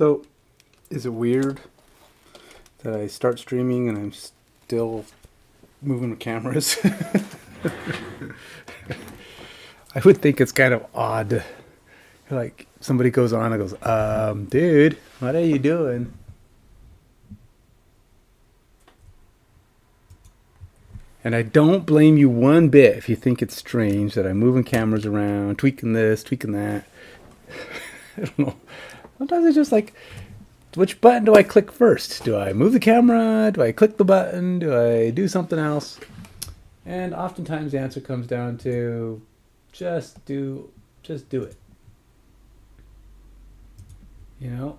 So, is it weird that I start streaming and I'm still moving the cameras? I would think it's kind of odd. Like somebody goes on and goes, dude, what are you doing? And I don't blame you one bit if you think it's strange that I'm moving cameras around, tweaking this, tweaking that. I don't know. Sometimes it's just like, which button do I click first? Do I move the camera? Do I click the button? Do I do something else? And oftentimes the answer comes down to just do it. You know?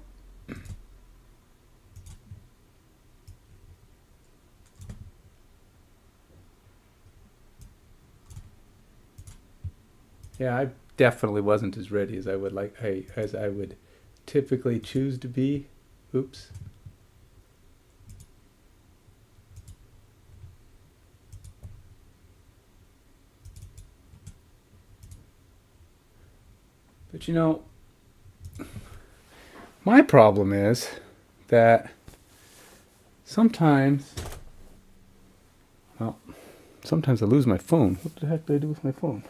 Yeah, I definitely wasn't as ready as I would as I would typically choose to be. Oops. But you know, my problem is that sometimes, well, sometimes I lose my phone. What the heck did I do with my phone?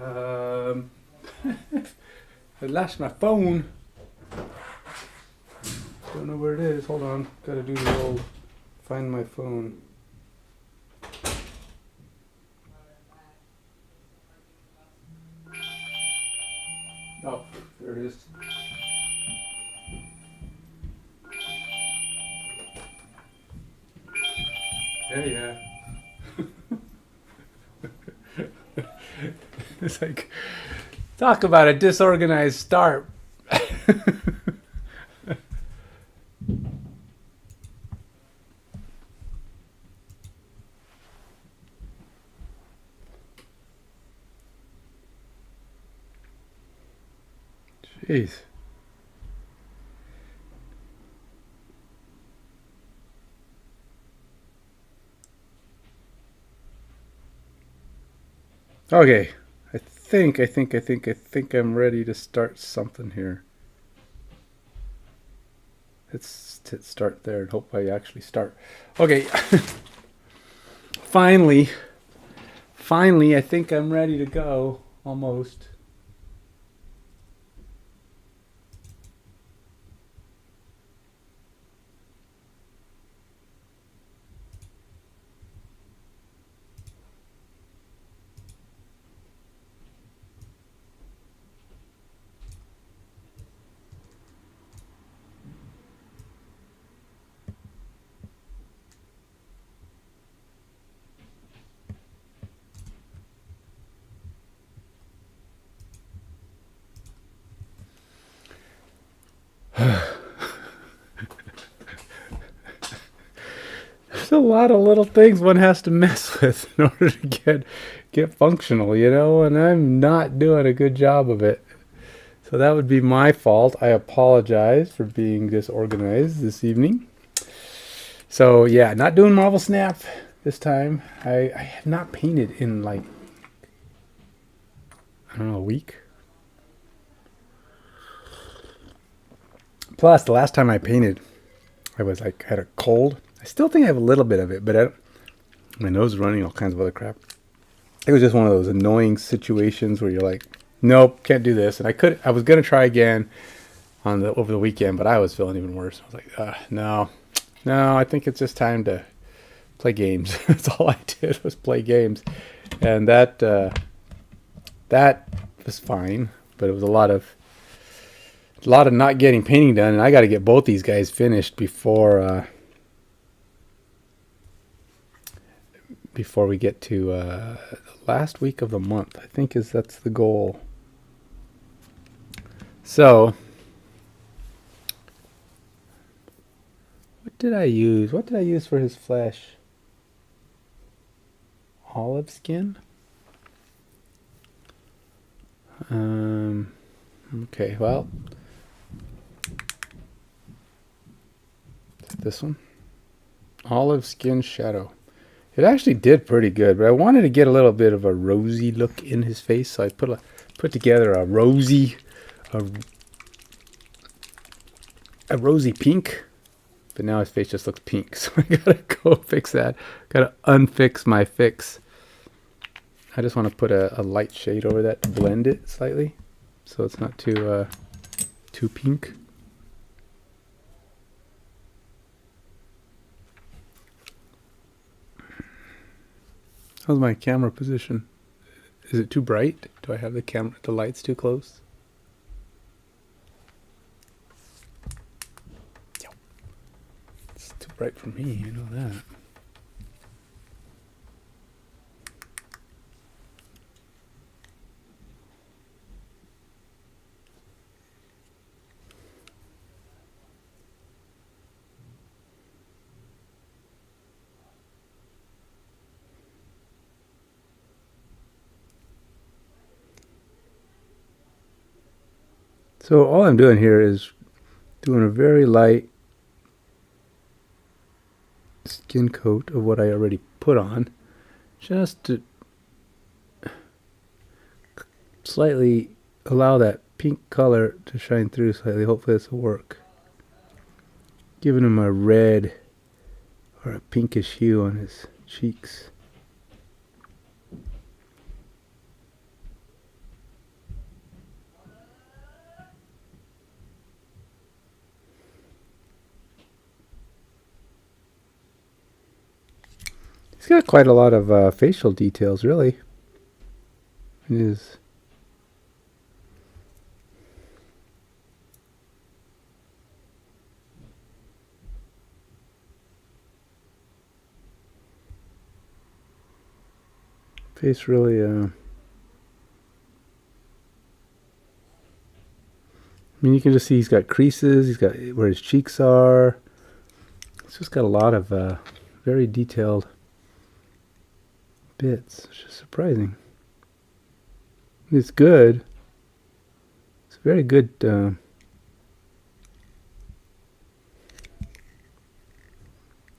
Um, I lost my phone. Don't know where it is. Hold on. Gotta do the old find my phone. Oh, there it is. Yeah. It's like, talk about a disorganized start. Jeez. Okay. I think I'm ready to start something here. Let's hit start there and hope I actually start. Okay. Finally, I think I'm ready to go. Almost. There's a lot of little things one has to mess with in order to get functional, you know, and I'm not doing a good job of it. So that would be my fault. I apologize for being disorganized this evening. So yeah, not doing Marvel Snap this time. I have not painted in like, I don't know, a week. Plus, the last time I painted, I was like, had a cold. I still think I have a little bit of it, but my nose is running, all kinds of other crap. It was just one of those annoying situations where you're like, nope, can't do this. And I was going to try again over the weekend, but I was feeling even worse. I was like, no, I think it's just time to play games. That's all I did was play games. And that was fine, but it was a lot of not getting painting done, and I got to get both these guys finished before we get to the last week of the month. I think that's the goal. So, what did I use? What did I use for his flesh? Olive skin? Okay, well, this one. Olive skin shadow. It actually did pretty good, but I wanted to get a little bit of a rosy look in his face, so I put together a rosy pink. But now his face just looks pink, so I gotta go fix that. Gotta unfix my fix. I just want to put a light shade over that to blend it slightly, so it's not too pink. How's my camera position? Is it too bright? Do I have the lights too close? Yep. It's too bright for me, I know that. So all I'm doing here is doing a very light skin coat of what I already put on, just to slightly allow that pink color to shine through slightly. Hopefully this will work. Giving him a red or a pinkish hue on his cheeks. He's got quite a lot of facial details, really. His face really, I mean, you can just see he's got creases, he's got where his cheeks are. It's just got a lot of very detailed bits. It's just surprising. It's good. It's very good.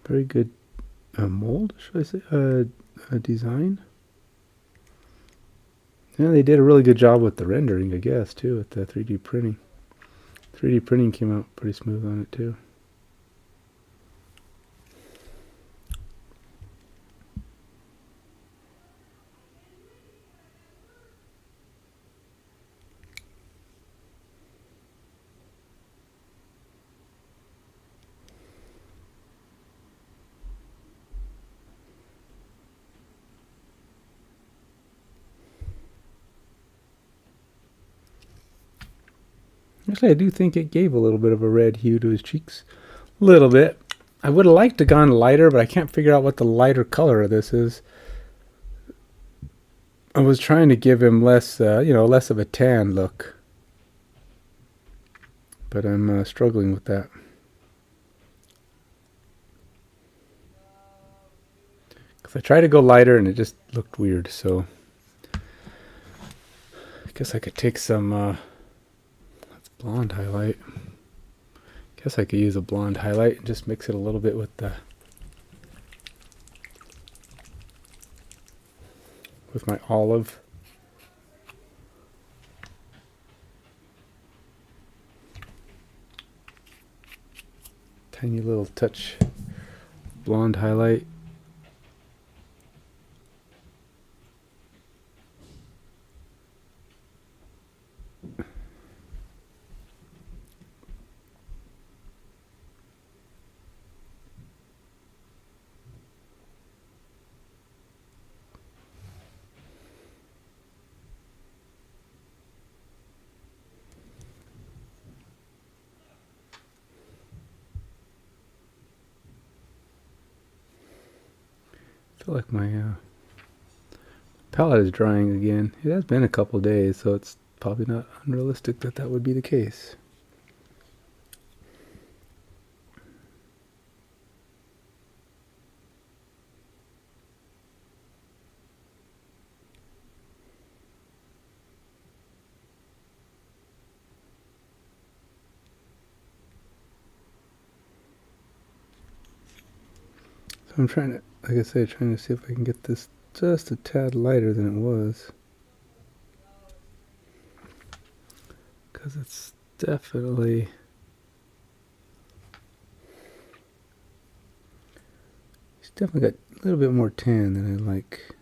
Very good mold, should I say? Design. Yeah, they did a really good job with the rendering, I guess, too, with the 3D printing. 3D printing came out pretty smooth on it, too. Actually, I do think it gave a little bit of a red hue to his cheeks. A little bit. I would have liked to gone lighter, but I can't figure out what the lighter color of this is. I was trying to give him less, less of a tan look. But I'm struggling with that. Because I tried to go lighter and it just looked weird, so I guess I could take some blonde highlight. Guess I could use a blonde highlight and just mix it a little bit with my olive. Tiny little touch blonde highlight. I feel like my palette is drying again. It has been a couple days, so it's probably not unrealistic that would be the case. So I'm trying to, like I said, trying to see if I can get this just a tad lighter than it was. Because it's definitely... He's definitely got a little bit more tan than I like.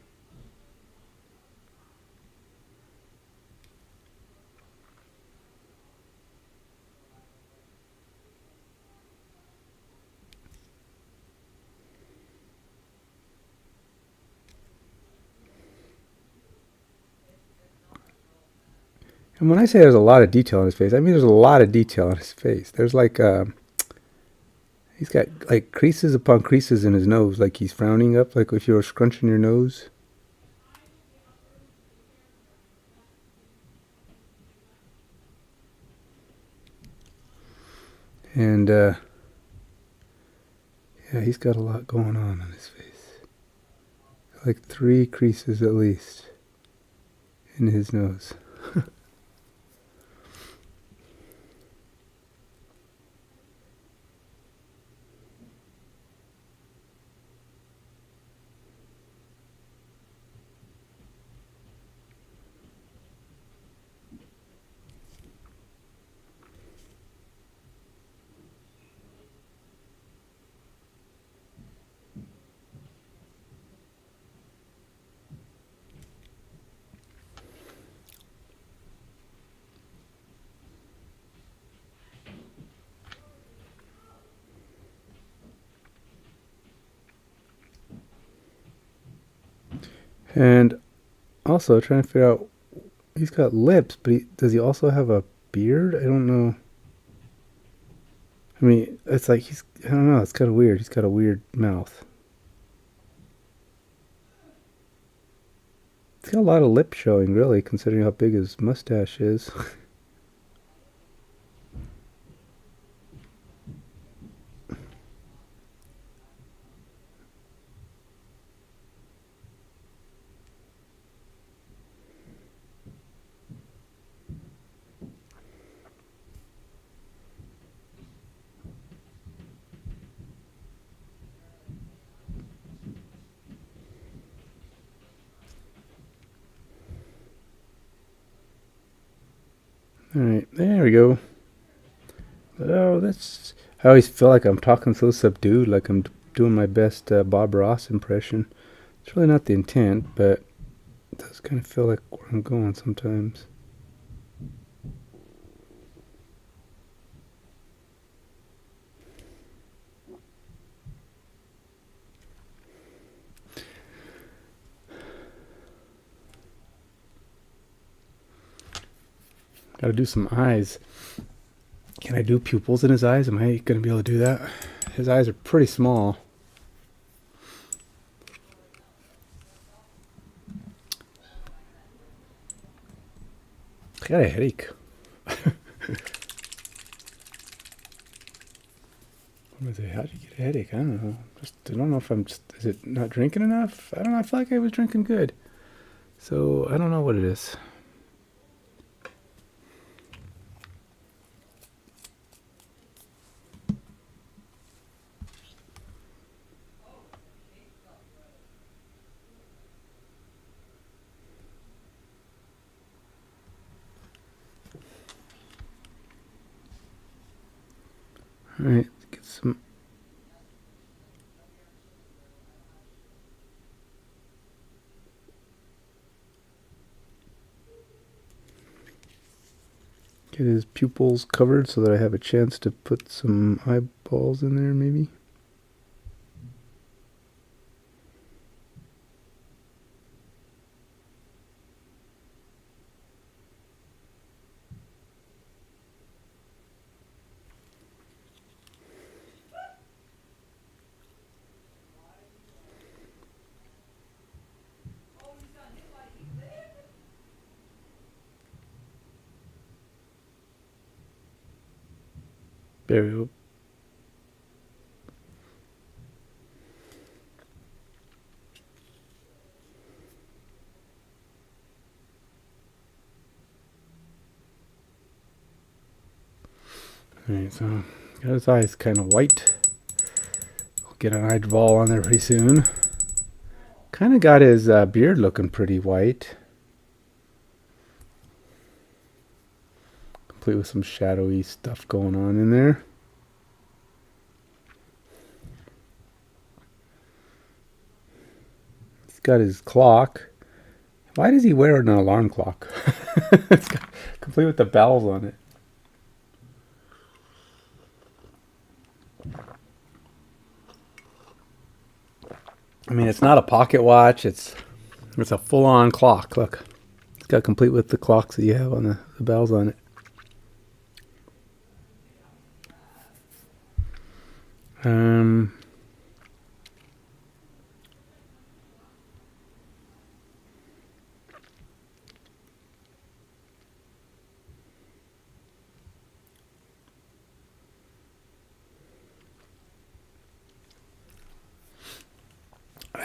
And when I say there's a lot of detail on his face, I mean there's a lot of detail on his face. There's like, he's got like creases upon creases in his nose, like he's frowning up, like if you were scrunching your nose. And, yeah, he's got a lot going on his face. Like 3 creases at least in his nose. And also trying to figure out, he's got lips, but does he also have a beard? I don't know. I mean, it's like I don't know, it's kind of weird. He's got a weird mouth. He's got a lot of lip showing, really, considering how big his mustache is. Alright, there we go. Oh, that's... I always feel like I'm talking so subdued, like I'm doing my best Bob Ross impression. It's really not the intent, but it does kind of feel like where I'm going sometimes. Gotta do some eyes. Can I do pupils in his eyes? Am I gonna be able to do that? His eyes are pretty small. I got a headache. How did you get a headache? I don't know. I don't know if I'm just... Is it not drinking enough? I don't know. I feel like I was drinking good. So, I don't know what it is. Alright, let's get some... Get his pupils covered so that I have a chance to put some eyeballs in there, maybe. There we go. Alright, so got his eyes kind of white. Get an eyeball on there pretty soon. Kind of got his beard looking pretty white. Complete with some shadowy stuff going on in there. He's got his clock. Why does he wear an alarm clock? It's got, complete with the bells on it. I mean, it's not a pocket watch. It's a full-on clock. Look, it's got complete with the clocks that you have on the bells on it.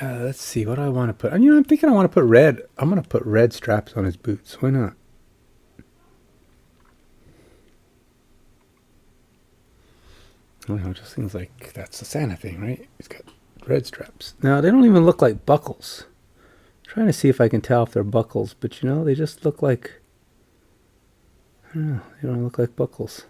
Let's see. What do I want to put? I'm thinking I want to put red. I'm going to put red straps on his boots. Why not? I don't know. It just seems like that's the Santa thing, right? He's got red straps. Now, they don't even look like buckles. I'm trying to see if I can tell if they're buckles, but they just look like, I don't know. They don't look like buckles.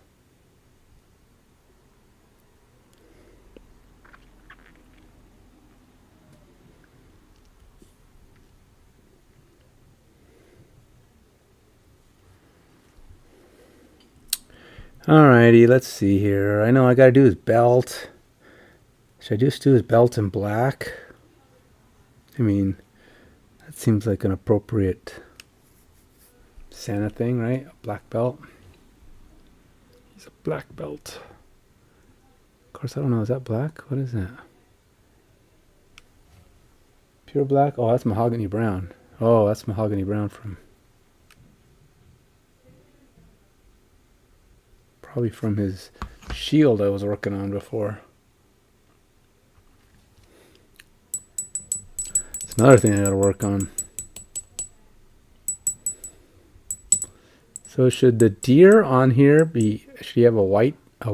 Alrighty, let's see here. I know I gotta do his belt. Should I just do his belt in black? I mean, that seems like an appropriate Santa thing, right? A black belt. He's a black belt. Of course, I don't know. Is that black? What is that? Pure black? Oh, that's mahogany brown. Oh, that's mahogany brown from... probably from his shield I was working on before. It's another thing I gotta work on. So should the deer on here be, should he have a white? I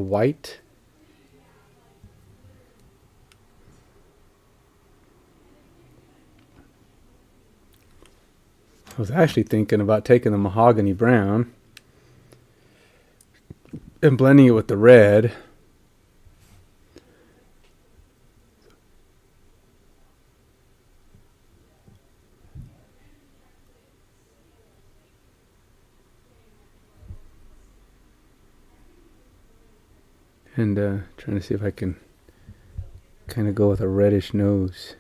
was actually thinking about taking the mahogany brown and blending it with the red. And trying to see if I can kind of go with a reddish nose.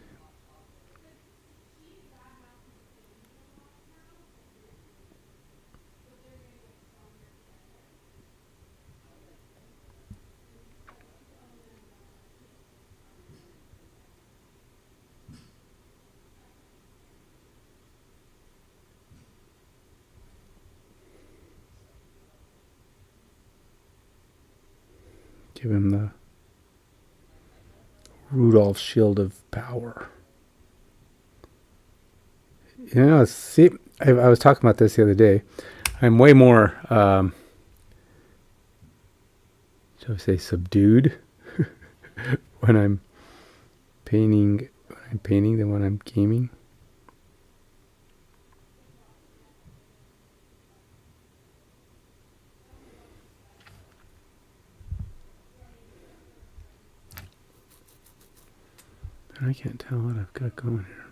Give him the Rudolph Shield of Power. See, I was talking about this the other day. I'm way more, shall we say, subdued when I'm painting than when I'm gaming. I can't tell what I've got going here.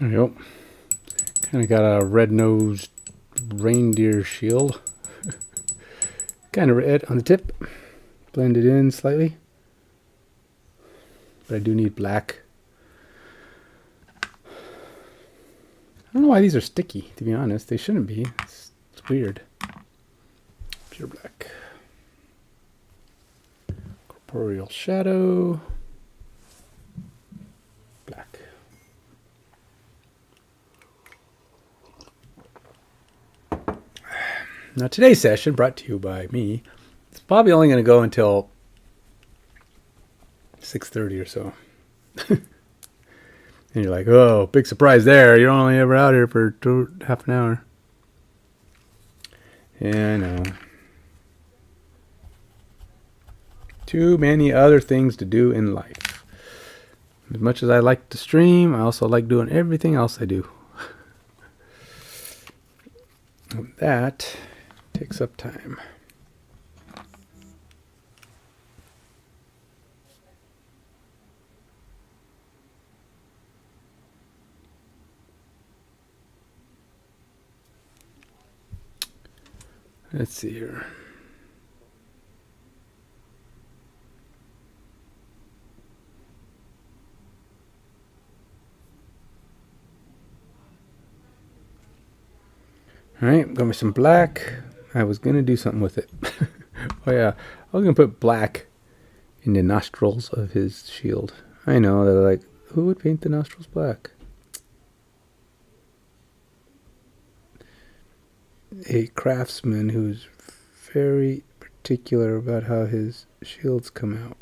There you go. Kind of got a red-nosed reindeer shield. Kind of red on the tip. Blend it in slightly. But I do need black. I don't know why these are sticky, to be honest. They shouldn't be. It's weird. Pure black. Corporeal shadow. Black. Now today's session, brought to you by me, it's probably only going to go until 6:30 or so. And you're like, oh, big surprise there. You're only ever out here for half an hour. Yeah, I know. Too many other things to do in life. As much as I like to stream, I also like doing everything else I do. And that takes up time. Let's see here. All right, got me some black. I was going to do something with it. Oh yeah, I was going to put black in the nostrils of his shield. I know, they're like, who would paint the nostrils black? A craftsman who's very particular about how his shields come out.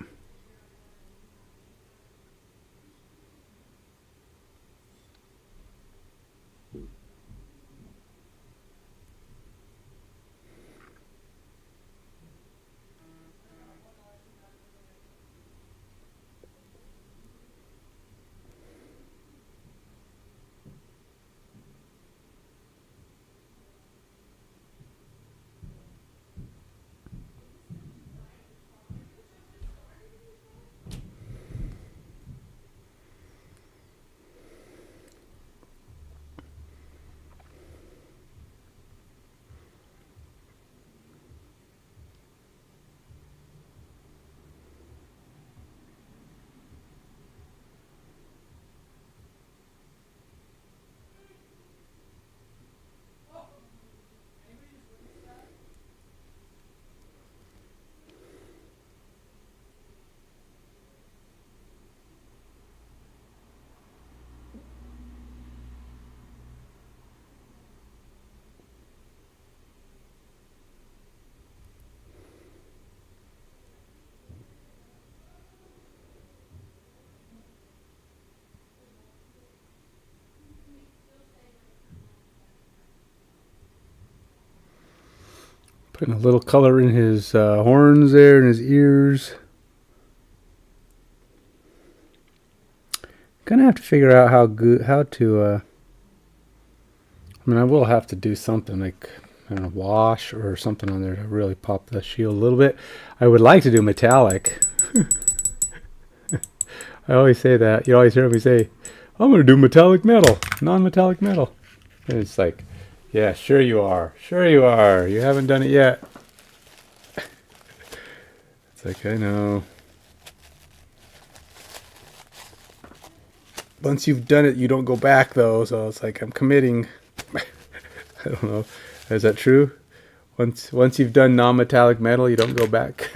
Putting a little color in his horns there and his ears. Gonna have to figure out how to. I mean, I will have to do something like, I don't know, wash or something on there to really pop the shield a little bit. I would like to do metallic. I always say that. You always hear me say, I'm gonna do metallic metal, non-metallic metal. And it's like, yeah, sure you are. Sure you are. You haven't done it yet. It's like, I know. Once you've done it, you don't go back, though. So it's like, I'm committing. I don't know. Is that true? Once you've done non-metallic metal, you don't go back.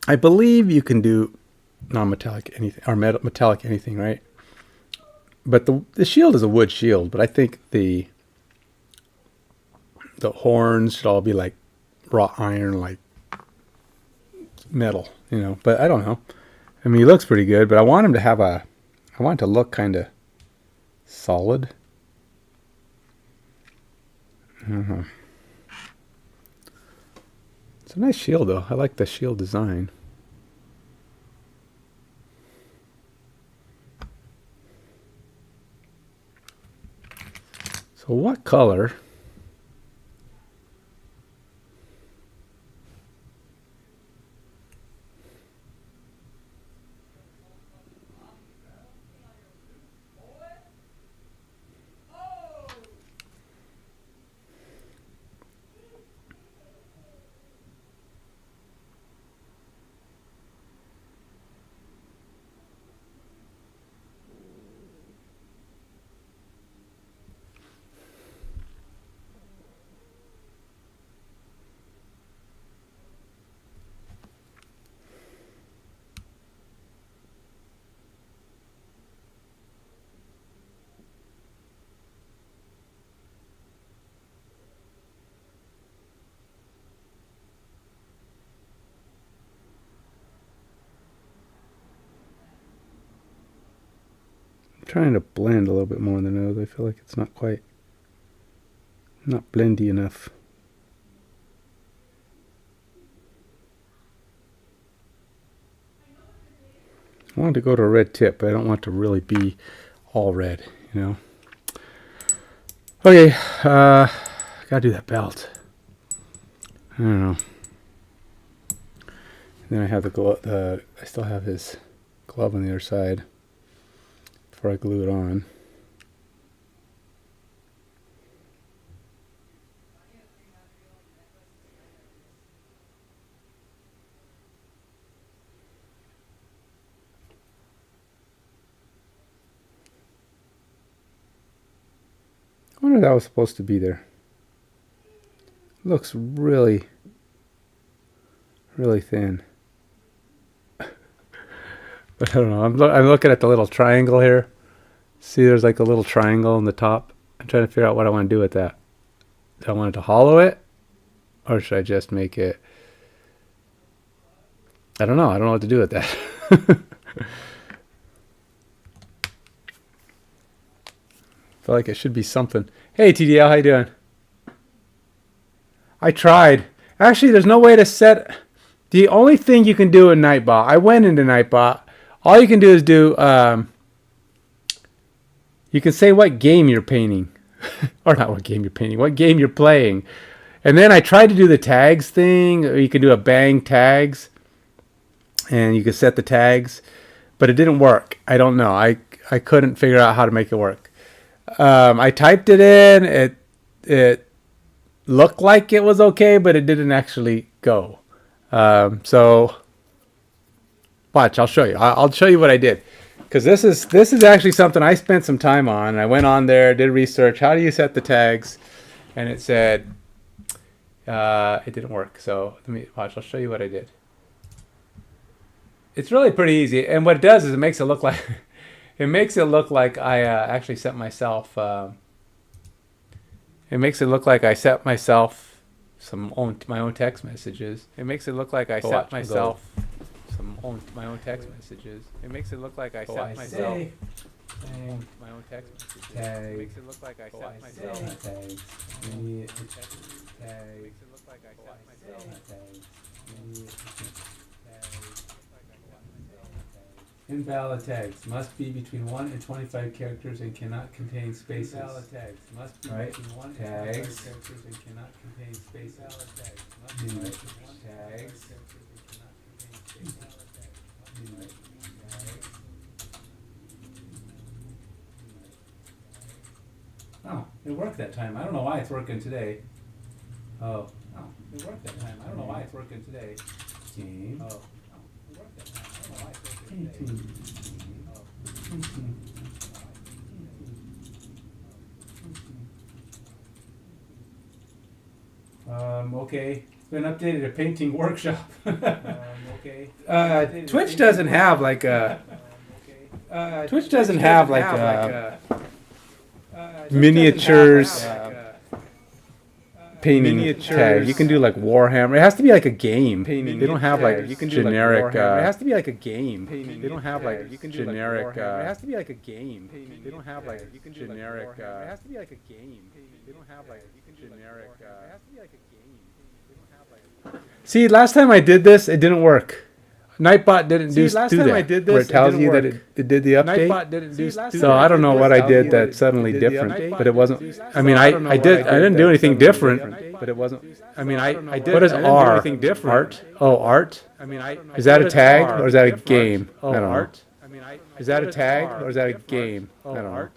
I believe you can do non-metallic anything or metallic anything, right? But the shield is a wood shield, but I think the horns should all be like wrought iron, like metal, you know. But I don't know. I mean, he looks pretty good, but I want him to have I want it to look kind of solid. It's a nice shield, though. I like the shield design. So what color trying to blend a little bit more in the nose. I feel like it's not blendy enough. I want to go to a red tip, but I don't want to really be all red, you know. Okay, gotta do that belt. I don't know. And then I have the glove. I still have his glove on the other side before I glue it on. I wonder if that was supposed to be there. Looks really, really thin. But I don't know. I'm looking at the little triangle here. See, there's like a little triangle on the top. I'm trying to figure out what I want to do with that. Do I want it to hollow it? Or should I just make it... I don't know. I don't know what to do with that. Feel like it should be something. Hey, TDL, how you doing? I tried. Actually, there's no way to set... The only thing you can do in Nightbot, I went into Nightbot. All you can do is do... you can say what game you're painting. Or not what game you're painting. What game you're playing. And then I tried to do the tags thing. Or you can do a bang tags. And you can set the tags. But it didn't work. I don't know. I couldn't figure out how to make it work. I typed it in. It looked like it was okay, but it didn't actually go. So watch, I'll show you. I'll show you what I did, because this is actually something I spent some time on. I went on there, did research. How do you set the tags? And it said it didn't work. So let me watch. I'll show you what I did. It's really pretty easy, and what it does is it makes it look like. It makes it look like I actually set myself. It makes it look like I set myself my own text messages. It makes it look like I set myself my own text messages. It makes it look like I set myself my own text messages. It makes it look like I set myself. Makes it look like I set myself. Invalid tags must be between 1 and 25 characters and cannot contain spaces. Invalid tags must be between 1 and 25 characters and cannot contain spaces. Invalid tags must be between 1 and 25 characters and cannot contain spaces. Oh, it worked that time. I don't know why it's working today. Oh, it worked that time. I don't know why it's working today. Game. Oh, it worked that time. I don't know why it's working today. Okay. It's been updated to painting workshop. Okay. Twitch doesn't have like a. Twitch doesn't have like a miniatures. Painting tag. You can do like Warhammer. It has to be like a game. They don't have like generic. It has to be like a game. They don't have like generic. It has to be like a game. They don't have like generic. It has to be like a game. They don't have like generic. It has to be like a game. They don't have like. See, last time I did this, it didn't work. Nightbot didn't do that. I did this, where it tells you that it did the update. Nightbot didn't do so I don't know what I did that's suddenly different, but it wasn't. I mean, I didn't do anything different, but it wasn't. I mean, I did. What is R? Anything different? Art? Oh, art. I mean, is that a tag or is that a game? I don't know. Is that a tag or is that a game? I don't know.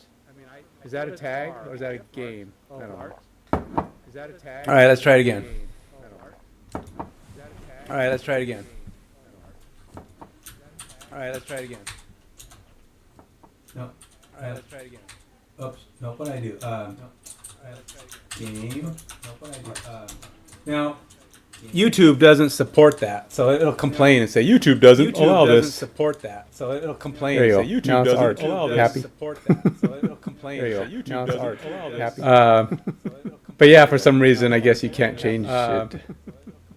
Is that a tag or is that a game? I don't know. All right, let's try it again. All right, let's try it again. All right, let's try it again. No. All right, let's try it again. Oops. Nope. What I do? All right, let's try it again. Game. Nope. What I do? Now, YouTube doesn't support that, so it'll complain and say YouTube doesn't allow this. Support that, so it'll complain and say YouTube doesn't allow this. Support that, so it'll complain and say YouTube doesn't allow this. But yeah, for some reason, I guess you can't change it.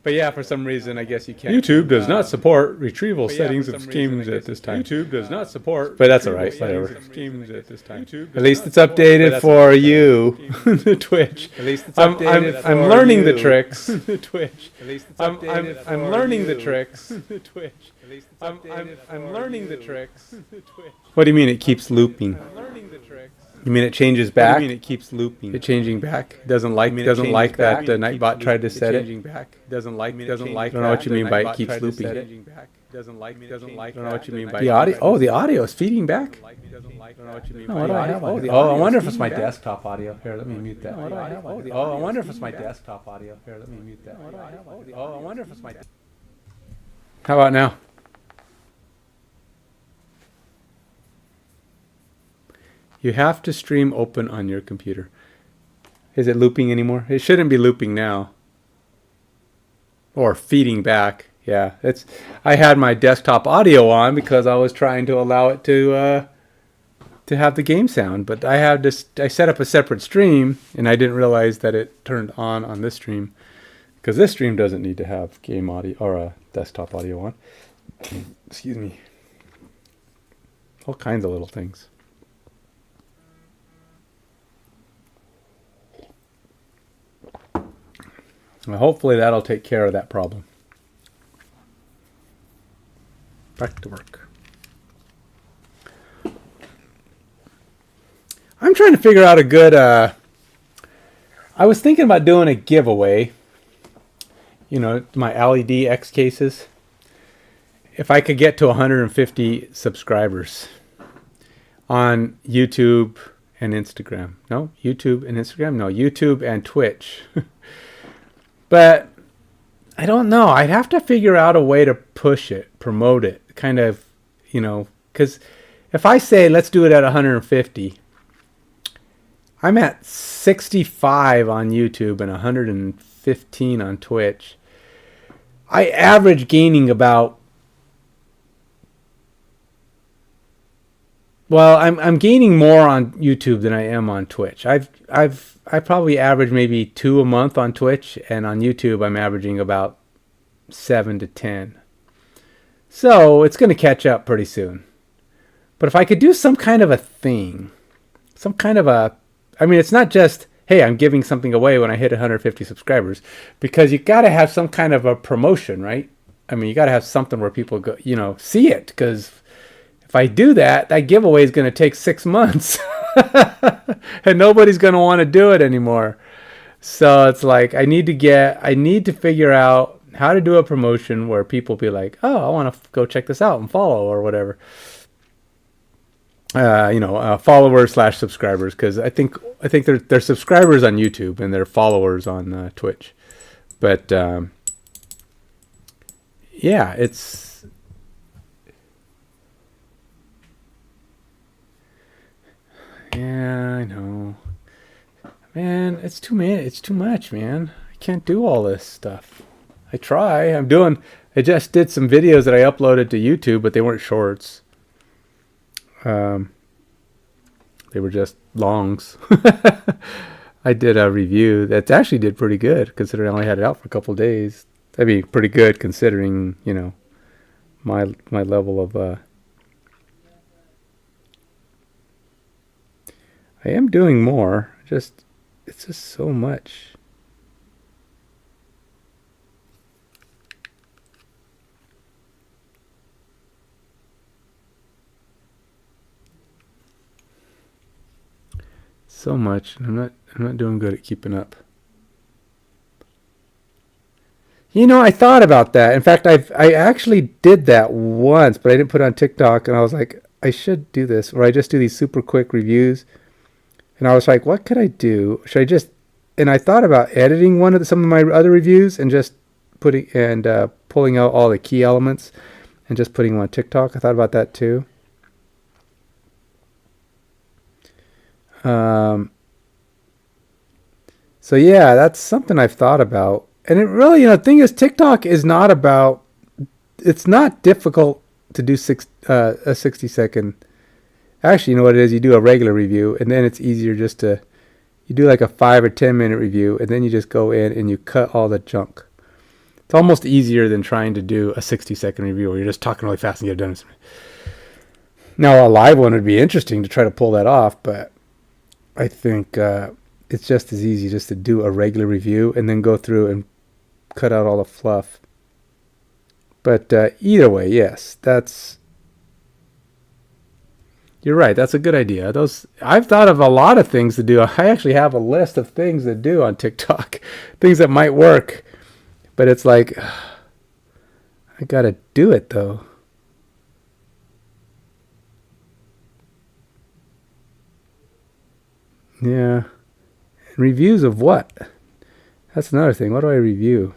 But yeah, for some reason, I guess you can't. YouTube does not support retrieval settings of schemes at this time. YouTube does not support. But that's all right. Whatever. Schemes at this time. At least it's updated for you, the Twitch. At least it's updated. I'm learning the tricks. The Twitch. At least it's updated. I'm learning the tricks. The Twitch. At least it's updated. I'm learning the tricks. The Twitch. What do you mean it keeps looping? I'm learning the tricks. You mean it changes back? You mean it keeps looping? It changing back? Doesn't like that Nightbot tried to set it. Doesn't like. I don't know what you mean by it keeps looping. Doesn't like. I don't know what you mean by the audio. Oh, the audio is feeding back. I don't know what you mean by the audio. Oh, I wonder if it's my desktop audio. Here, let me mute that. Oh, I wonder if it's my desktop audio. Here, let me mute that. Oh, I wonder if it's my. How about now? You have to stream open on your computer. Is it looping anymore? It shouldn't be looping now. Or feeding back. Yeah, I had my desktop audio on because I was trying to allow it to have the game sound. But I set up a separate stream, and I didn't realize that it turned on this stream. Because this stream doesn't need to have game audio or desktop audio on. Excuse me. All kinds of little things. Well, hopefully that'll take care of that problem. Back to work. I'm trying to figure out a good... I was thinking about doing a giveaway. You know, my LED X cases. If I could get to 150 subscribers on YouTube and Instagram. No, YouTube and Instagram? No, YouTube and Twitch. But I don't know. I'd have to figure out a way to push it, promote it, kind of, you know, because if I say let's do it at 150, I'm at 65 on YouTube and 115 on Twitch. I average gaining about, well, I'm gaining more on YouTube than I am on Twitch. I probably average maybe 2 a month on Twitch, and on YouTube I'm averaging about 7 to 10. So it's going to catch up pretty soon. But if I could do some kind of a thing, some kind of a, I mean, it's not just, hey, I'm giving something away when I hit 150 subscribers, because you got to have some kind of a promotion, right? I mean, you got to have something where people go, you know, see it, because if I do that, that giveaway is going to take 6 months. And nobody's going to want to do it anymore. So it's like I need to figure out how to do a promotion where people be like, oh, I want to go check this out and follow or whatever. Followers / subscribers, because I think they're subscribers on YouTube and they're followers on Twitch. But yeah, it's. Yeah, I know. Man, it's too much, man. I can't do all this stuff. I try. I just did some videos that I uploaded to YouTube, but they weren't shorts. They were just longs. I did a review that actually did pretty good, considering I only had it out for a couple of days. That'd be pretty good considering, you know, my level of I am doing more. It's just so much. So much. I'm not doing good at keeping up. You know, I thought about that. In fact, I actually did that once, but I didn't put it on TikTok, and I was like, I should do this, or I just do these super quick reviews. And I was like, what could I do? Should I just... And I thought about editing some of my other reviews and just pulling out all the key elements and just putting them on TikTok. I thought about that too. So yeah, that's something I've thought about. And it really, you know, the thing is, TikTok is not about... It's not difficult to do a 60-second... Actually, you know what it is? You do a regular review, and then it's easier just to... You do like a 5 or 10 minute review, and then you just go in and you cut all the junk. It's almost easier than trying to do a 60-second review where you're just talking really fast and get it done. Now, a live one would be interesting to try to pull that off, but I think it's just as easy just to do a regular review and then go through and cut out all the fluff. But either way, yes, you're right. That's a good idea. I've thought of a lot of things to do. I actually have a list of things to do on TikTok, things that might work. But it's like, I gotta do it though. Yeah. And reviews of what? That's another thing. What do I review?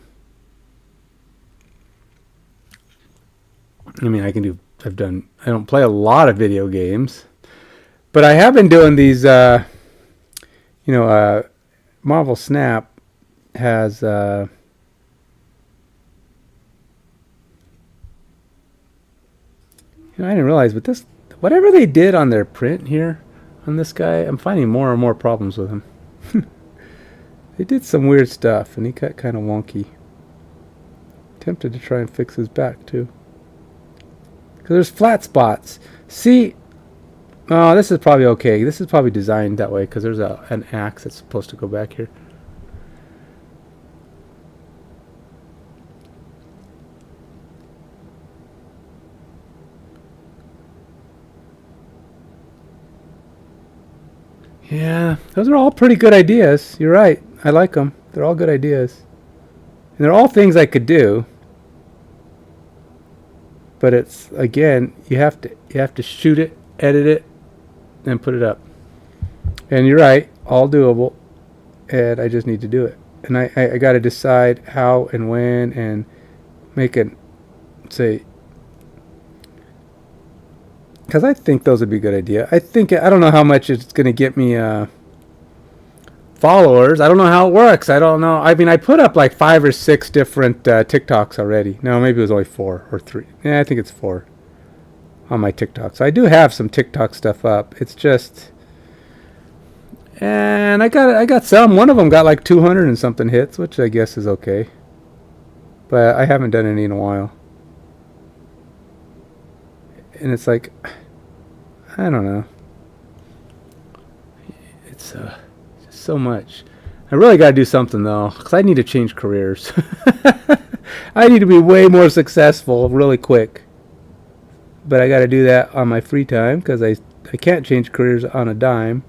I mean, I don't play a lot of video games, but I have been doing these, Marvel Snap has, I didn't realize, but whatever they did on their print here on this guy, I'm finding more and more problems with him. They did some weird stuff, and he got kind of wonky. Tempted to try and fix his back, too. Because there's flat spots. See, oh, this is probably okay. This is probably designed that way, because there's an axe that's supposed to go back here. Yeah, those are all pretty good ideas. You're right. I like them. They're all good ideas. And they're all things I could do. But it's, again, you have to shoot it, edit it, and put it up. And you're right, all doable. And I just need to do it. And I got to decide how and when and make it, say, because I think those would be a good idea. I don't know how much it's going to get me followers. I don't know how it works. I don't know. I mean, I put up like 5 or 6 different TikToks already. No, maybe it was only 4 or 3. Yeah, I think it's 4 on my TikTok. So I do have some TikTok stuff up. It's just, and I got some. One of them got like 200 and something hits, which I guess is okay. But I haven't done any in a while. And it's like, I don't know. It's just so much. I really got to do something, though, because I need to change careers. I need to be way more successful really quick. But I got to do that on my free time, because I can't change careers on a dime.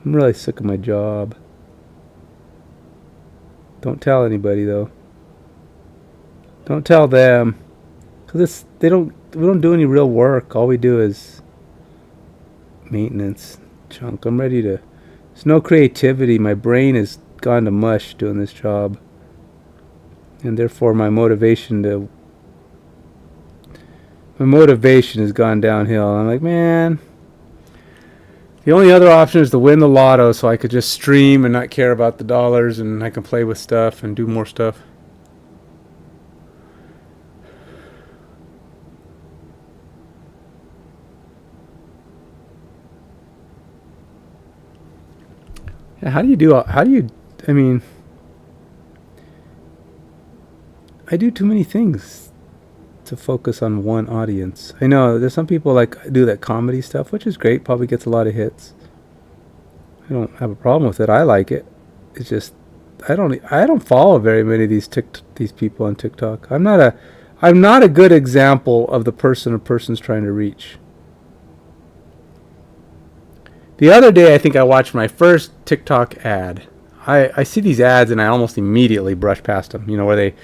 I'm really sick of my job. Don't tell anybody, though. Don't tell them. Because we don't do any real work. All we do is maintenance junk. There's no creativity. My brain has gone to mush doing this job. And therefore my motivation has gone downhill. I'm like, man, the only other option is to win the lotto so I could just stream and not care about the dollars and I can play with stuff and do more stuff. Yeah, I mean, I do too many things to focus on one audience. I know there's some people like do that comedy stuff, which is great, probably gets a lot of hits. I don't have a problem with it. I like it. It's just I don't follow very many of these people on TikTok. I'm not a good example of the person a person's trying to reach. The other day, I think I watched my first TikTok ad. I see these ads and I almost immediately brush past them. Where they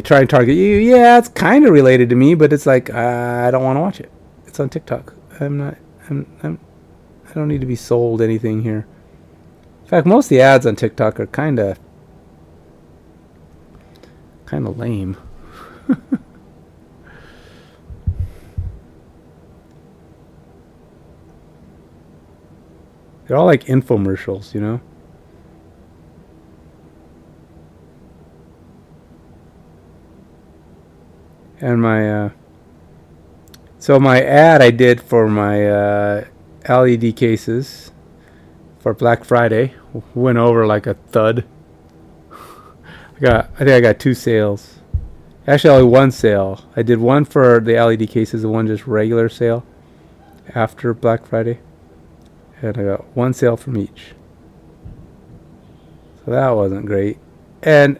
try and target you. Yeah, it's kind of related to me, but it's like I don't want to watch it. It's on TikTok. I don't need to be sold anything here. In fact, most of the ads on TikTok are kind of lame. They're all like infomercials, And my ad I did for my LED cases for Black Friday went over like a thud. I think I got 2 sales. Actually, only 1 sale. I did one for the LED cases and one just regular sale after Black Friday. And I got 1 sale from each. So that wasn't great. And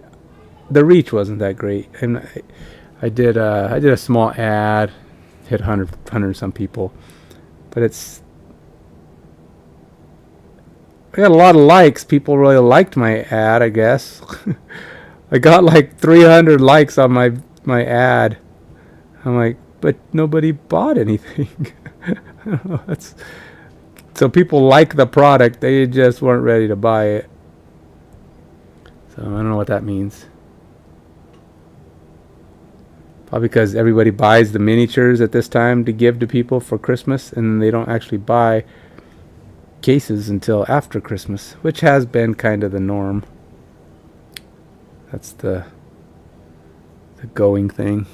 the reach wasn't that great. And I did a small ad, hit 100 some people. But I got a lot of likes. People really liked my ad, I guess. I got like 300 likes on my ad. I'm like, but nobody bought anything. I don't know. So people like the product. They just weren't ready to buy it. So I don't know what that means. Probably because everybody buys the miniatures at this time to give to people for Christmas, and they don't actually buy cases until after Christmas, which has been kind of the norm. That's the going thing.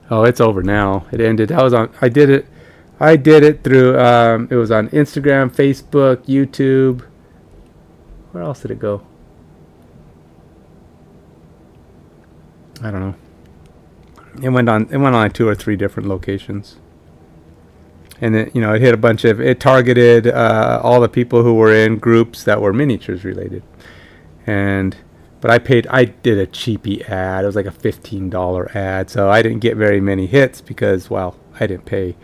Oh, it's over now. It ended. I did it through it was on Instagram, Facebook, YouTube. Where else did it go? I don't know. It went on like 2 or 3 different locations. And it hit a bunch of, it targeted all the people who were in groups that were miniatures related. But I did a cheapy ad. It was like a $15 ad. So I didn't get very many hits because, well, I didn't pay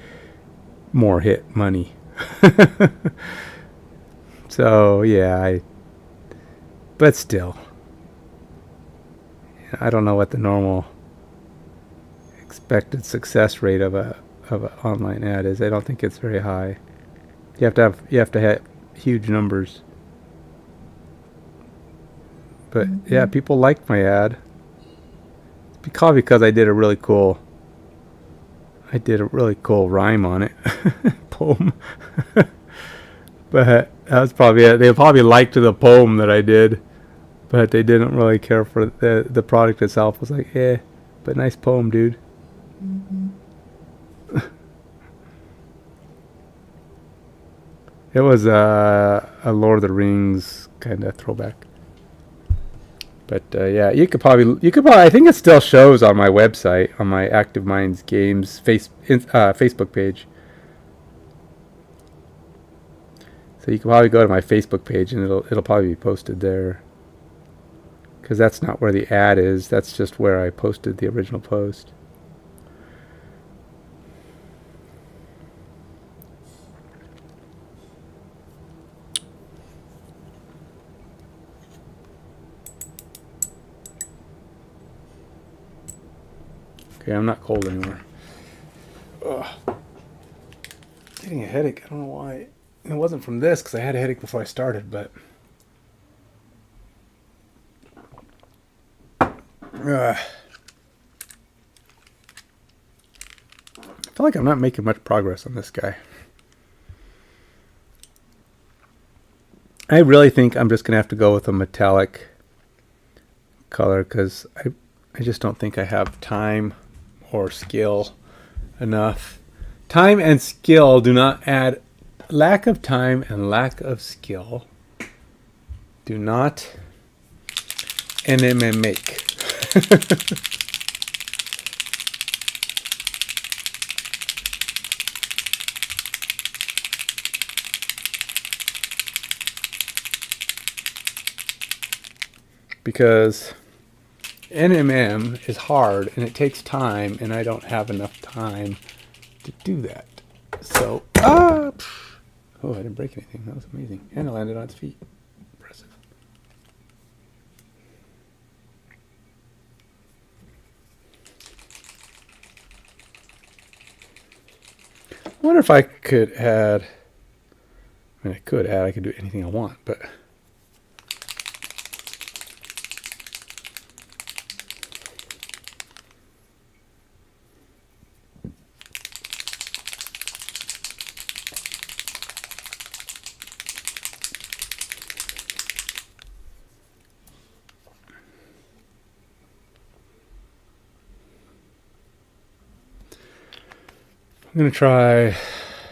more hit money. So yeah, but still, I don't know what the normal expected success rate of an online ad is. I don't think it's very high. You have to have huge numbers. But yeah, people liked my ad. It's probably because I did a really cool rhyme on it, poem. But that was probably it. They probably liked the poem that I did, but they didn't really care for the product itself. It was like, but nice poem, dude. It was a Lord of the Rings kind of throwback. But yeah, you could probably. I think it still shows on my website, on my Active Minds Games Facebook page. So you can probably go to my Facebook page and it'll probably be posted there. Because that's not where the ad is. That's just where I posted the original post. Okay, I'm not cold anymore. Ugh. Getting a headache. I don't know why. It wasn't from this because I had a headache before I started, but I feel like I'm not making much progress on this guy. I really think I'm just going to have to go with a metallic color because I just don't think I have time or skill enough. Time and skill do not add. Lack of time and lack of skill do not make. Because NMM is hard and it takes time, and I don't have enough time to do that. So, oh, I didn't break anything. That was amazing. And it landed on its feet. Impressive. I wonder if I could add. I mean, I could do anything I want, but. I'm going to try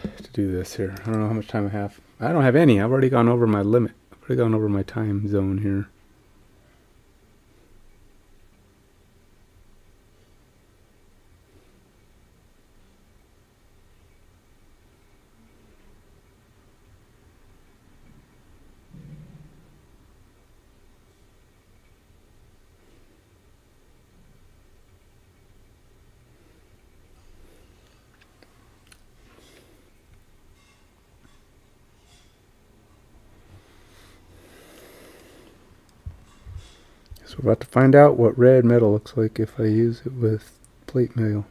to do this here. I don't know how much time I have. I don't have any. I've already gone over my limit. I've I've gone over my time zone here. So we're about to find out what red metal looks like if I use it with plate mail.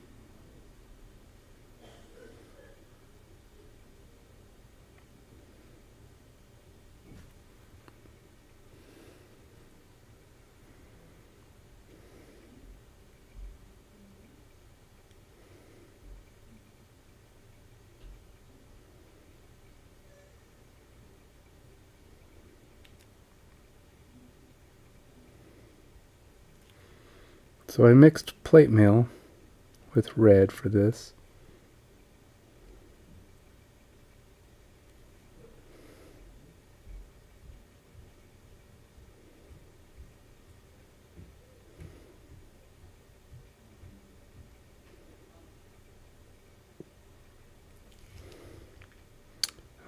So I mixed plate mail with red for this.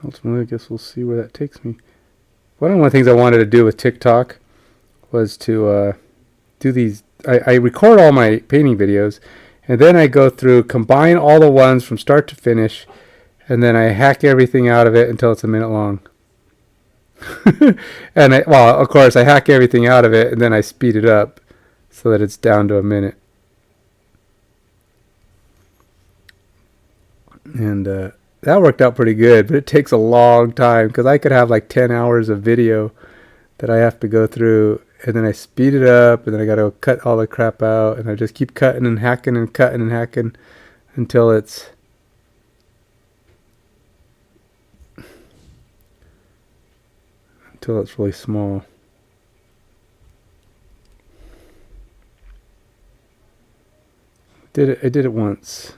Ultimately, I guess we'll see where that takes me. One of the things I wanted to do with TikTok was to do these. I record all my painting videos, and then I go through, combine all the ones from start to finish, and then I hack everything out of it until it's a minute long. And well, of course, I hack everything out of it, and then I speed it up so that it's down to a minute. And that worked out pretty good, but it takes a long time because I could have like 10 hours of video that I have to go through, and then I speed it up, and then I got to cut all the crap out, and I just keep cutting and hacking and cutting and hacking until it's really small. I did it once,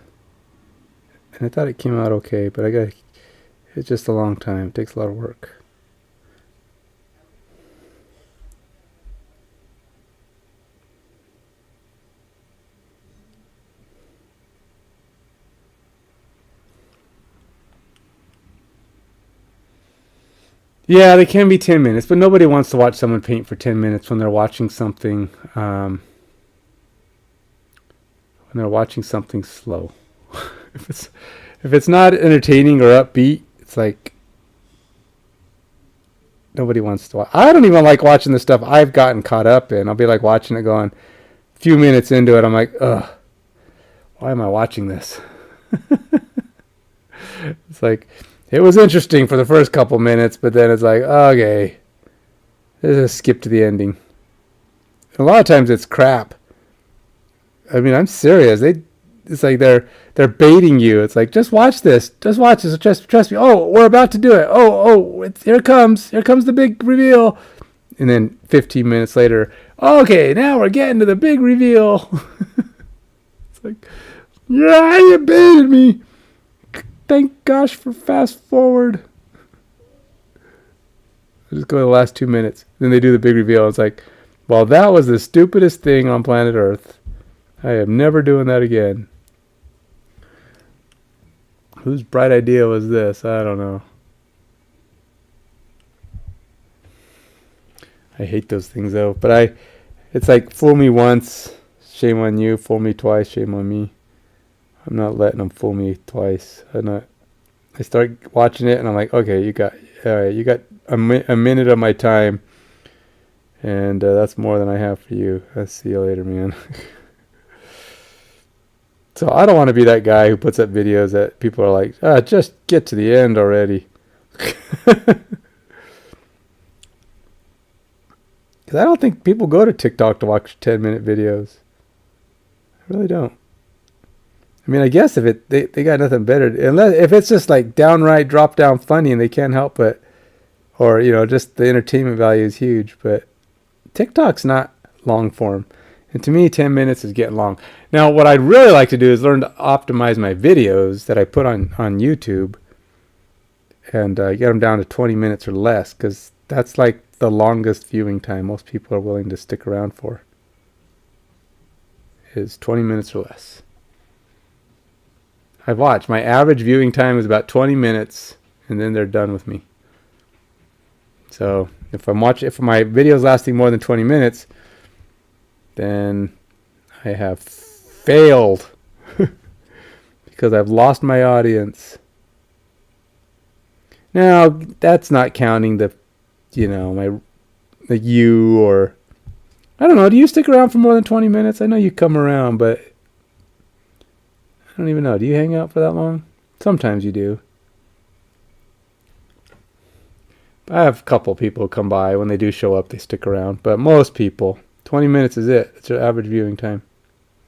and I thought it came out okay, but it's just a long time. It takes a lot of work. Yeah, they can be 10 minutes, but nobody wants to watch someone paint for 10 minutes when they're watching something slow. if it's not entertaining or upbeat, it's like nobody wants to watch. I don't even like watching the stuff I've gotten caught up in. I'll be like watching it going, a few minutes into it, I'm like, ugh, why am I watching this? It's like, it was interesting for the first couple minutes, but then it's like, okay, let's just skip to the ending. And a lot of times it's crap. I mean, I'm serious. It's like they're baiting you. It's like, just watch this. Just watch this. Just trust me. Oh, we're about to do it. Here it comes. Here comes the big reveal. And then 15 minutes later, okay, now we're getting to the big reveal. It's like, yeah, you baited me. Thank gosh for fast forward. I just go to the last 2 minutes. Then they do the big reveal. It's like, well, that was the stupidest thing on planet Earth. I am never doing that again. Whose bright idea was this? I don't know. I hate those things though. But it's like, fool me once, shame on you. Fool me twice, shame on me. I'm not letting them fool me twice. I start watching it and I'm like, okay, you got a minute of my time, and that's more than I have for you. I'll see you later, man. So I don't want to be that guy who puts up videos that people are like, just get to the end already. Because I don't think people go to TikTok to watch 10-minute videos. I really don't. I mean, I guess if they got nothing better, unless if it's just like downright drop down funny and they can't help it, or just the entertainment value is huge. But TikTok's not long form, and to me, 10 minutes is getting long. Now, what I'd really like to do is learn to optimize my videos that I put on YouTube, and get them down to 20 minutes or less, because That's like the longest viewing time most people are willing to stick around for, is 20 minutes or less. I've watched. My average viewing time is about 20 minutes, and then they're done with me. So if my video's lasting more than 20 minutes, then I have failed because I've lost my audience. Now, that's not counting the you, or I don't know, do you stick around for more than 20 minutes? I know you come around, but I don't even know. Do you hang out for that long? Sometimes you do. I have a couple people come by. When they do show up, they stick around. But most people, 20 minutes is it. It's your average viewing time.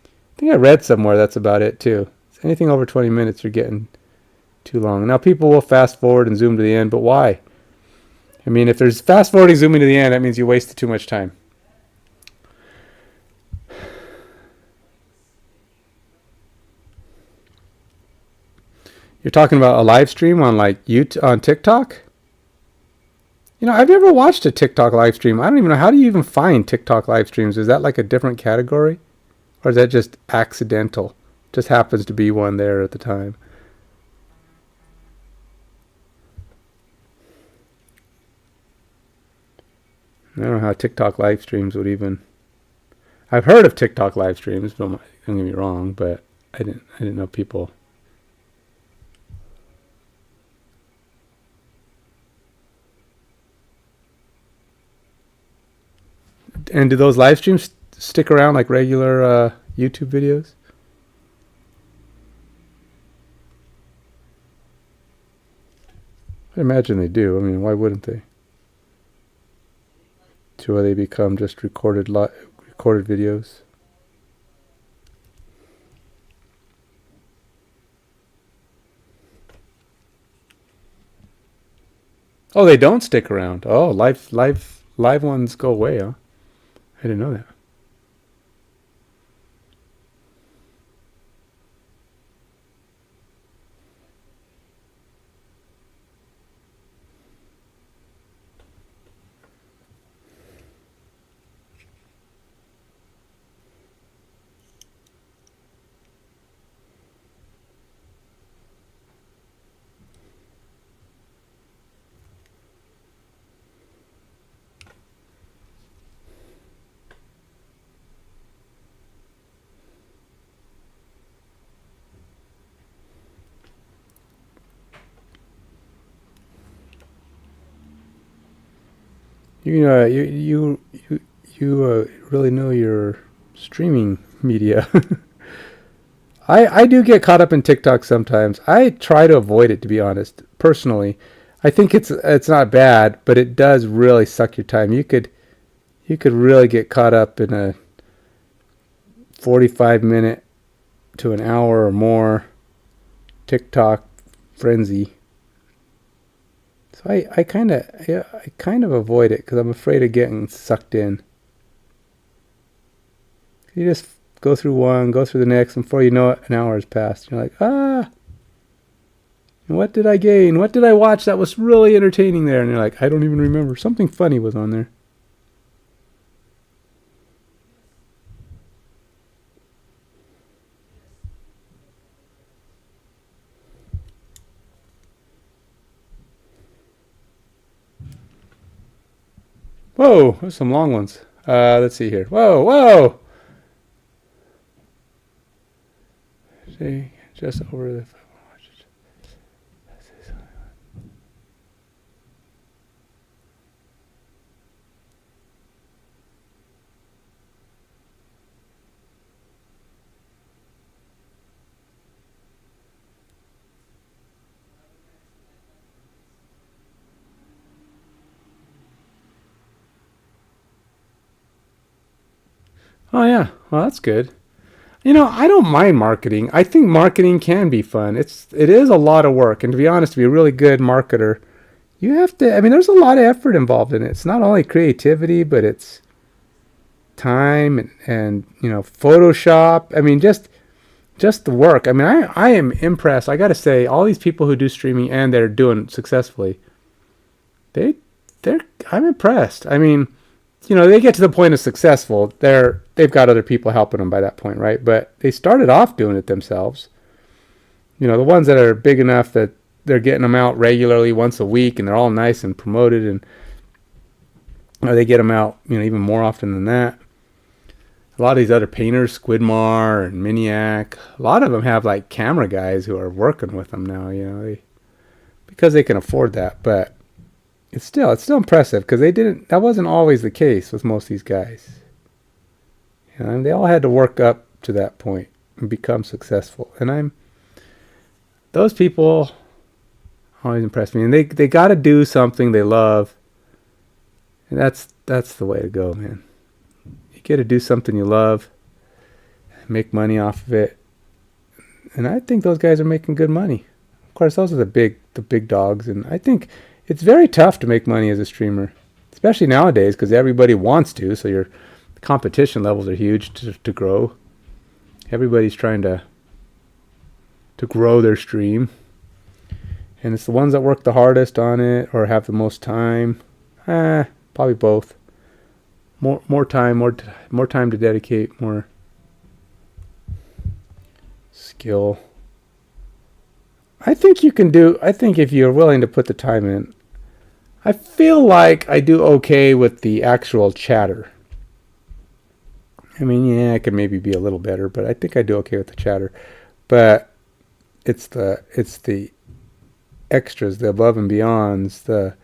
I think I read somewhere that's about it too. Anything over 20 minutes, you're getting too long. Now, people will fast forward and zoom to the end, but why? I mean, if there's fast forwarding, zooming to the end, that means you wasted too much time. You're talking about a live stream on on TikTok? I've never watched a TikTok live stream. I don't even know, how do you even find TikTok live streams? Is that like a different category? Or is that just accidental? Just happens to be one there at the time. I don't know how TikTok live streams would even... I've heard of TikTok live streams, don't get me wrong, but I didn't know people... And do those live streams stick around like regular YouTube videos? I imagine they do. I mean, why wouldn't they? So they become just recorded videos. Oh, they don't stick around. Oh, live ones go away, huh? I didn't know that. You really know your streaming media. I do get caught up in TikTok sometimes. I try to avoid it, to be honest. Personally, I think it's not bad, but it does really suck your time. You could really get caught up in a 45-minute to an hour or more TikTok frenzy. So I kind of avoid it because I'm afraid of getting sucked in. You just go through one, go through the next, and before you know it, an hour has passed. You're like, what did I gain? What did I watch that was really entertaining there? And you're like, I don't even remember. Something funny was on there. Whoa, there's some long ones. Let's see here. Whoa. See, just over the... Oh yeah, well that's good. I don't mind marketing. I think marketing can be fun. It is a lot of work, and to be honest, to be a really good marketer, you have to. I mean, there's a lot of effort involved in it. It's not only creativity, but it's time and Photoshop. I mean, just the work. I mean, I am impressed. I got to say, all these people who do streaming and they're doing successfully, they I'm impressed. I mean, they get to the point of successful. They've got other people helping them by that point, right? But they started off doing it themselves. The ones that are big enough that they're getting them out regularly once a week, and they're all nice and promoted, and they get them out, even more often than that. A lot of these other painters, Squidmar and Miniac, a lot of them have like camera guys who are working with them now, because they can afford that. But it's still impressive, because that wasn't always the case with most of these guys. And they all had to work up to that point and become successful. And those people always impress me. And they got to do something they love. And that's the way to go, man. You get to do something you love, make money off of it. And I think those guys are making good money. Of course, those are the big dogs. And I think it's very tough to make money as a streamer, especially nowadays, because everybody wants to. So your competition levels are huge to grow. Everybody's trying to grow their stream. And it's the ones that work the hardest on it or have the most time. Probably both. More time to dedicate, more skill. I think if you're willing to put the time in, I feel like I do okay with the actual chatter. I mean, yeah, I could maybe be a little better, but I think I do okay with the chatter. But it's the extras, the above and beyonds, the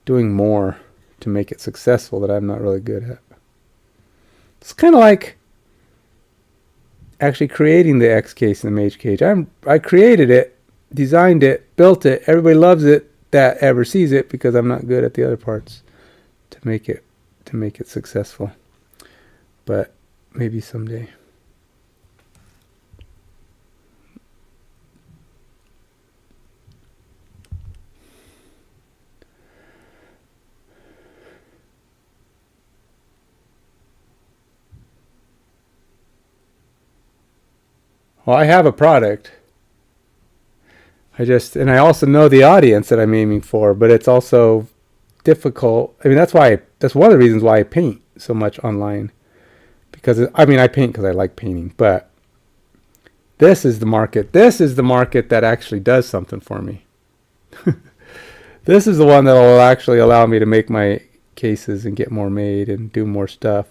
doing more to make it successful that I'm not really good at. It's kind of like actually creating the X case and the Mage cage. I created it, designed it, built it. Everybody loves it that ever sees it, because I'm not good at the other parts to make it successful. But maybe someday. Well, I have a product. I also know the audience that I'm aiming for, but it's also difficult. I mean, that's one of the reasons why I paint so much online. Because, I paint because I like painting, but this is the market. This is the market that actually does something for me. This is the one that will actually allow me to make my cases and get more made and do more stuff.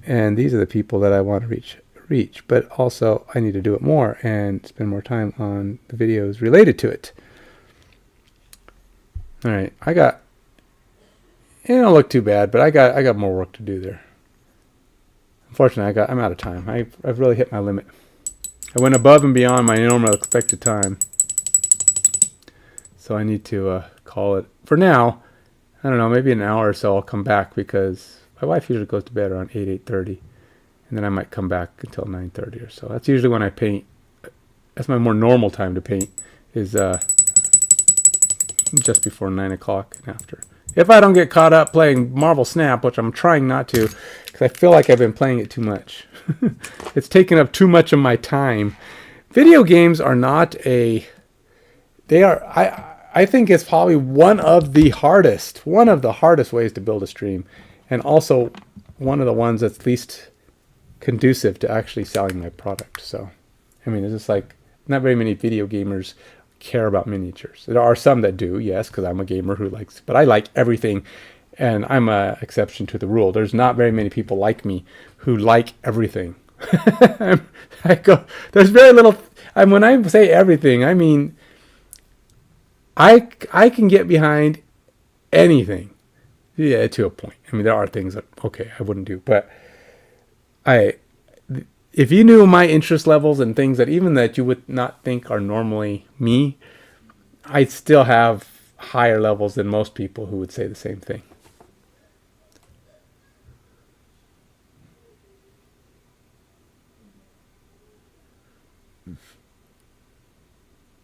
And these are the people that I want to reach. But also I need to do it more and spend more time on the videos related to it. All right, it don't look too bad, but I got more work to do there. Unfortunately, I'm out of time. I've really hit my limit. I went above and beyond my normal expected time, so I need to call it for now. I don't know, maybe an hour or so I'll come back, because my wife usually goes to bed around 8:30. And then I might come back until 9:30 or so. That's usually when I paint. That's my more normal time to paint, is just before 9 o'clock and after. If I don't get caught up playing Marvel Snap, which I'm trying not to, because I feel like I've been playing it too much. It's taken up too much of my time. Video games are not I think it's probably one of the hardest ways to build a stream. And also one of the ones that's least conducive to actually selling my product. So, it's just like, not very many video gamers care about miniatures. There are some that do, yes, because I'm a gamer who likes, but I like everything, and I'm an exception to the rule. There's not very many people like me who like everything. There's very little, when I say everything, I mean, I can get behind anything. Yeah, to a point. There are things that, okay, I wouldn't do, but if you knew my interest levels and things that even that you would not think are normally me, I'd still have higher levels than most people who would say the same thing.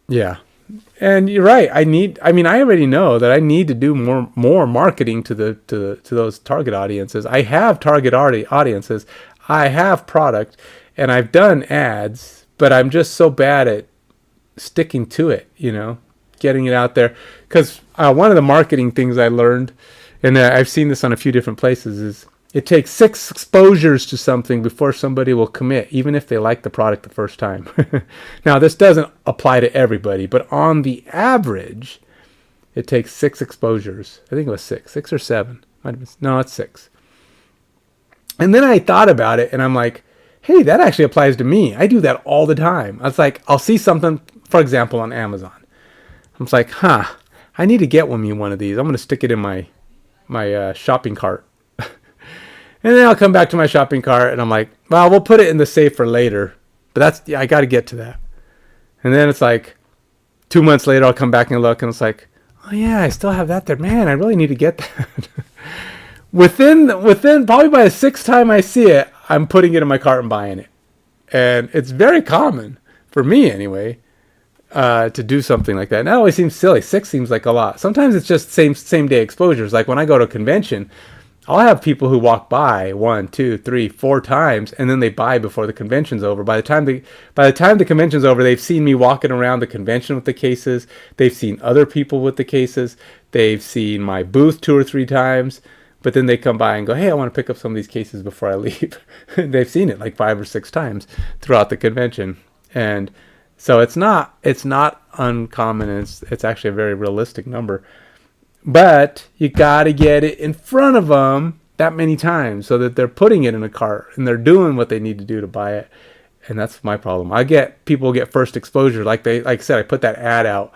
Yeah. And you're right. I already know that I need to do more marketing to those target audiences. I have target audiences. I have product, and I've done ads, but I'm just so bad at sticking to it, getting it out there. Because one of the marketing things I learned, and I've seen this on a few different places, is it takes 6 exposures to something before somebody will commit, even if they like the product the first time. Now, this doesn't apply to everybody, but on the average, it takes 6 exposures. I think it was 6 or 7. No, it's 6. And then I thought about it, and I'm like, hey, that actually applies to me. I do that all the time. I was like, I'll see something, for example, on Amazon. I'm just like, I need to get one of these. I'm going to stick it in my shopping cart. And then I'll come back to my shopping cart and I'm like, well, we'll put it in the safe for later. But I got to get to that. And then it's like 2 months later, I'll come back and look and it's like, oh yeah, I still have that there. Man, I really need to get that. within probably by the 6th time I see it, I'm putting it in my cart and buying it. And it's very common, for me anyway, to do something like that. And that always seems silly. 6 seems like a lot. Sometimes it's just same day exposures. Like when I go to a convention, I'll have people who walk by 1, 2, 3, 4 times, and then they buy before the convention's over. By the time the convention's over, they've seen me walking around the convention with the cases. They've seen other people with the cases. They've seen my booth 2 or 3 times. But then they come by and go, hey, I want to pick up some of these cases before I leave. They've seen it like 5 or 6 times throughout the convention. And so it's not uncommon. It's actually a very realistic number. But you got to get it in front of them that many times so that they're putting it in a cart and they're doing what they need to do to buy it. And that's my problem. People get first exposure. Like I said, I put that ad out.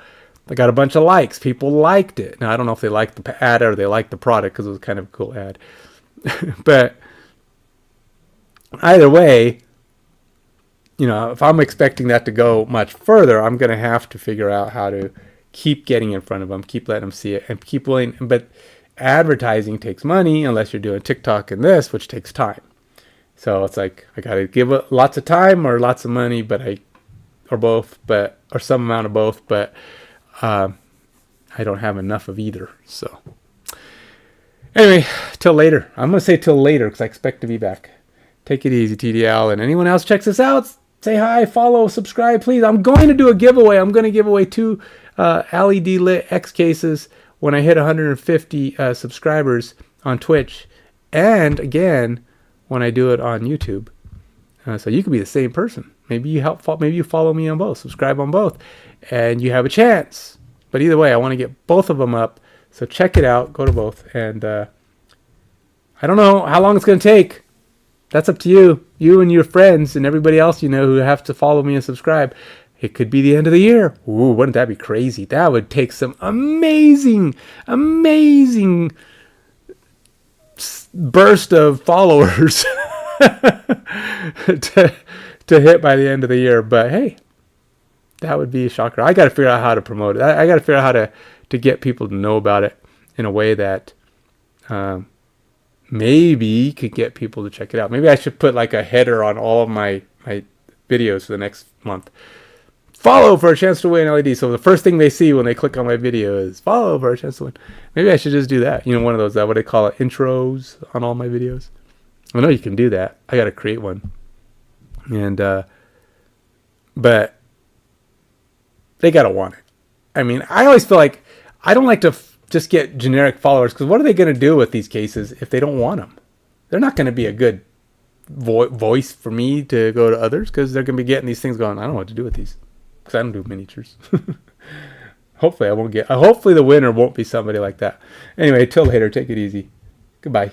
I got a bunch of likes. People liked it. Now, I don't know if they liked the ad or they liked the product because it was kind of a cool ad. But either way, if I'm expecting that to go much further, I'm going to have to figure out how to keep getting in front of them, keep letting them see it, and keep willing. But advertising takes money unless you're doing TikTok and this, which takes time. So it's like I got to give it lots of time or lots of money, or both, or some amount of both. But I don't have enough of either. So anyway, till later. I'm going to say till later because I expect to be back. Take it easy, TDL. And anyone else checks this out, say hi, follow, subscribe, please. I'm going to do a giveaway. I'm going to give away 2 LED lit X cases when I hit 150 subscribers on Twitch. And again, when I do it on YouTube. So you could be the same person. Maybe you follow me on both, subscribe on both, and you have a chance. But either way, I want to get both of them up. So check it out. Go to both. And I don't know how long it's going to take. That's up to you. You and your friends and everybody else who have to follow me and subscribe. It could be the end of the year. Ooh, wouldn't that be crazy? That would take some amazing burst of followers to hit by the end of the year. But hey, that would be a shocker. I got to figure out how to promote it. I got to figure out how to get people to know about it in a way that maybe could get people to check it out. Maybe I should put like a header on all of my videos for the next month. Follow for a chance to win LED. So the first thing they see when they click on my video is follow for a chance to win. Maybe I should just do that. One of those, what they call it, intros on all my videos. I know you can do that. I got to create one. And, but they got to want it. I mean, I always feel like I don't like to just get generic followers because what are they going to do with these cases if they don't want them? They're not going to be a good voice for me to go to others because they're going to be getting these things going, I don't know what to do with these. Because I don't do miniatures. Hopefully the winner won't be somebody like that. Anyway, till later. Take it easy. Goodbye.